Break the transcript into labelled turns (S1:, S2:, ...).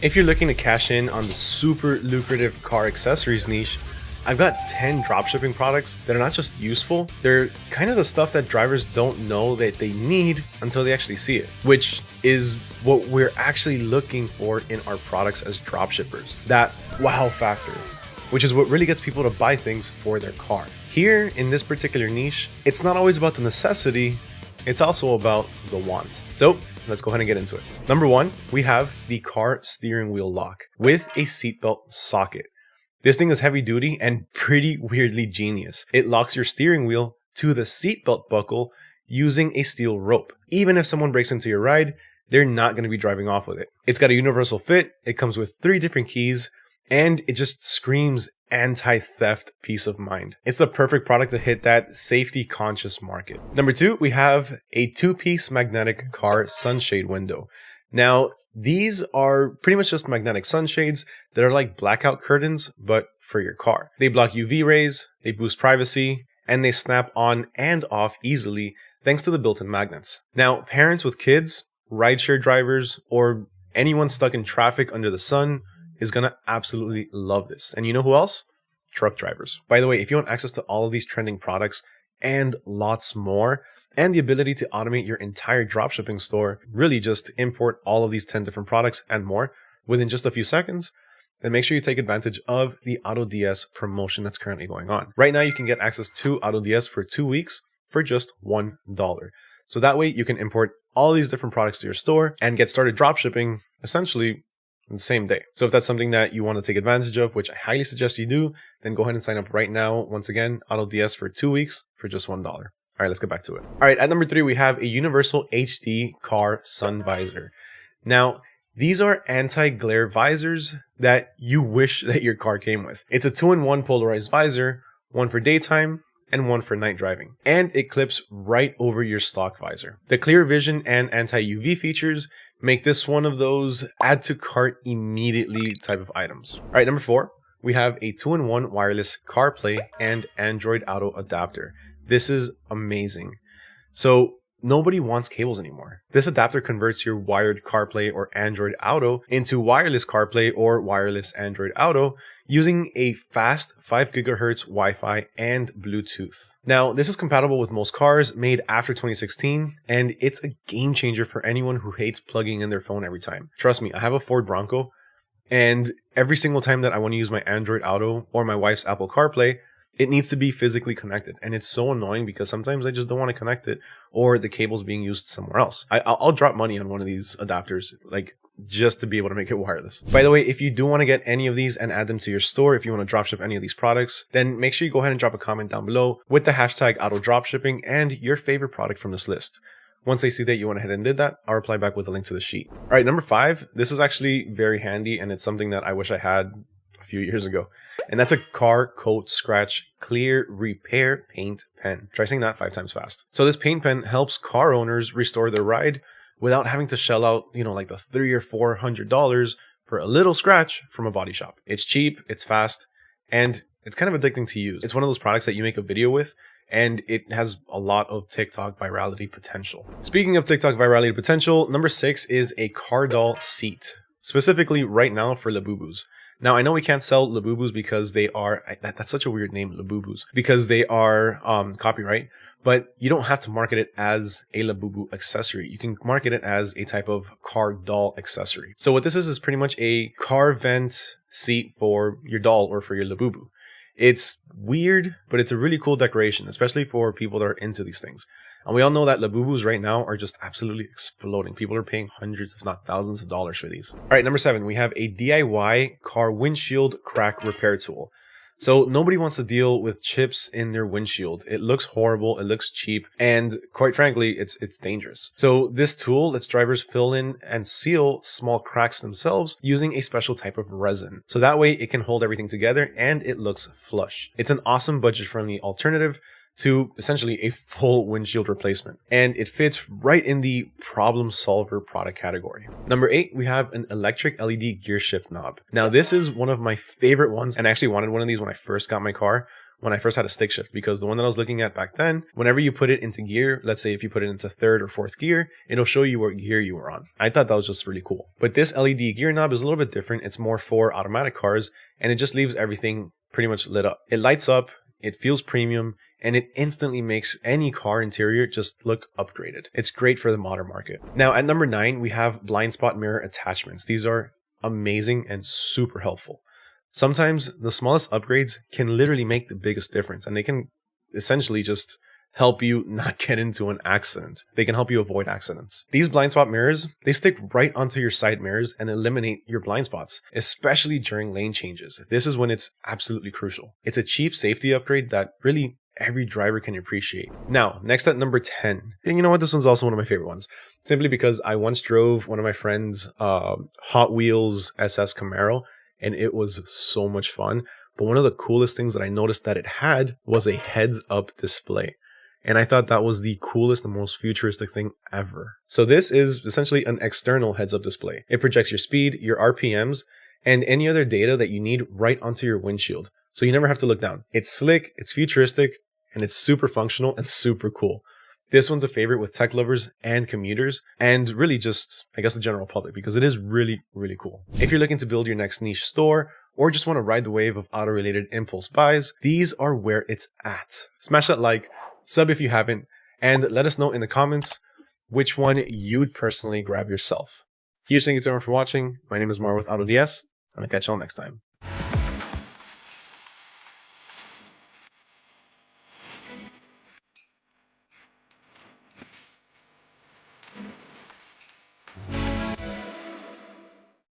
S1: If you're looking to cash in on the super lucrative car accessories niche, I've got 10 dropshipping products that are not just useful, they're kind of the stuff that drivers don't know that they need until they actually see it, which is what we're actually looking for in our products as dropshippers. That wow factor, which is what really gets people to buy things for their car. Here in this particular niche, it's not always about the necessity, it's also about the want. So let's go ahead and get into it. Number one, we have the car steering wheel lock with a seatbelt socket. This thing is heavy duty and pretty weirdly genius. It locks your steering wheel to the seatbelt buckle using a steel rope. Even if someone breaks into your ride, they're not going to be driving off with it. It's got a universal fit, it comes with 3 different keys, and it just screams anti-theft peace of mind. It's the perfect product to hit that safety conscious market. Number 2, we have a 2-piece magnetic car sunshade window. Now, these are pretty much just magnetic sunshades that are like blackout curtains, but for your car. They block UV rays, they boost privacy, and they snap on and off easily thanks to the built-in magnets. Now, parents with kids, rideshare drivers, or anyone stuck in traffic under the sun is gonna absolutely love this. And you know who else? Truck drivers. By the way, if you want access to all of these trending products and lots more, and the ability to automate your entire dropshipping store, really just import all of these 10 different products and more within just a few seconds, then make sure you take advantage of the AutoDS promotion that's currently going on. Right now, you can get access to AutoDS for 2 weeks for just $1. So that way you can import all these different products to your store and get started dropshipping essentially the same day. So if that's something that you want to take advantage of, which I highly suggest you do, then go ahead and sign up right now. Once again, AutoDS for 2 weeks for just $1. All right, let's get back to it. All right, at number 3, we have a universal HD car sun visor. Now, these are anti-glare visors that you wish that your car came with. It's a 2-in-1 polarized visor, one for daytime and one for night driving. And it clips right over your stock visor. The clear vision and anti-UV features make this one of those add to cart immediately type of items. All right, number 4, we have a 2-in-1 wireless CarPlay and Android Auto adapter. This is amazing. So nobody wants cables anymore. This adapter converts your wired CarPlay or Android Auto into wireless CarPlay or wireless Android Auto using a fast 5 GHz Wi-Fi and Bluetooth. Now, this is compatible with most cars made after 2016, and it's a game changer for anyone who hates plugging in their phone every time. Trust me, I have a Ford Bronco, and every single time that I want to use my Android Auto or my wife's Apple CarPlay, it needs to be physically connected. And it's so annoying because sometimes I just don't want to connect it or the cable's being used somewhere else. I'll drop money on one of these adapters, like just to be able to make it wireless. By the way, if you do want to get any of these and add them to your store, if you want to dropship any of these products, then make sure you go ahead and drop a comment down below with the hashtag AutoDropshipping and your favorite product from this list. Once I see that you went ahead and did that, I'll reply back with a link to the sheet. All right, number 5, this is actually very handy and it's something that I wish I had a few years ago. And that's a car coat scratch clear repair paint pen. Try saying that 5 times fast. So this paint pen helps car owners restore their ride without having to shell out, like the $300 or $400 for a little scratch from a body shop. It's cheap, it's fast, and it's kind of addicting to use. It's one of those products that you make a video with, and it has a lot of TikTok virality potential. Speaking of TikTok virality potential, number 6 is a car doll seat, specifically right now for Labubus. Now, I know we can't sell Labubus because they are, that's such a weird name, Labubus, because they are copyright, but you don't have to market it as a Labubu accessory. You can market it as a type of car doll accessory. So what this is pretty much a car vent seat for your doll or for your Labubu. It's weird, but it's a really cool decoration, especially for people that are into these things. And we all know that Labubus right now are just absolutely exploding. People are paying hundreds, if not thousands of dollars for these. All right, number 7, we have a DIY car windshield crack repair tool. So nobody wants to deal with chips in their windshield. It looks horrible, it looks cheap, and quite frankly, it's dangerous. So this tool lets drivers fill in and seal small cracks themselves using a special type of resin. So that way it can hold everything together and it looks flush. It's an awesome budget-friendly alternative to essentially a full windshield replacement. And it fits right in the problem solver product category. Number 8, we have an electric LED gear shift knob. Now this is one of my favorite ones, and I actually wanted one of these when I first got my car, when I first had a stick shift, because the one that I was looking at back then, whenever you put it into gear, let's say if you put it into third or fourth gear, it'll show you what gear you were on. I thought that was just really cool. But this LED gear knob is a little bit different. It's more for automatic cars, and it just leaves everything pretty much lit up. It lights up, it feels premium, and it instantly makes any car interior just look upgraded. It's great for the modern market. Now at number 9, we have blind spot mirror attachments. These are amazing and super helpful. Sometimes the smallest upgrades can literally make the biggest difference, and they can essentially just help you not get into an accident. They can help you avoid accidents. These blind spot mirrors, they stick right onto your side mirrors and eliminate your blind spots, especially during lane changes. This is when it's absolutely crucial. It's a cheap safety upgrade that really every driver can appreciate. Now, next at number 10, and you know what, this one's also one of my favorite ones, simply because I once drove one of my friends' Hot Wheels SS Camaro, and it was so much fun. But one of the coolest things that I noticed that it had was a heads-up display. And I thought that was the coolest and most futuristic thing ever. So this is essentially an external heads-up display. It projects your speed, your RPMs, and any other data that you need right onto your windshield. So you never have to look down. It's slick, it's futuristic, and it's super functional and super cool. This one's a favorite with tech lovers and commuters, and really just, I guess, the general public, because it is really, really cool. If you're looking to build your next niche store, or just want to ride the wave of auto-related impulse buys, these are where it's at. Smash that like, sub if you haven't, and let us know in the comments which one you'd personally grab yourself. Huge thank you to everyone for watching. My name is Mar with AutoDS, and I'll catch y'all next time.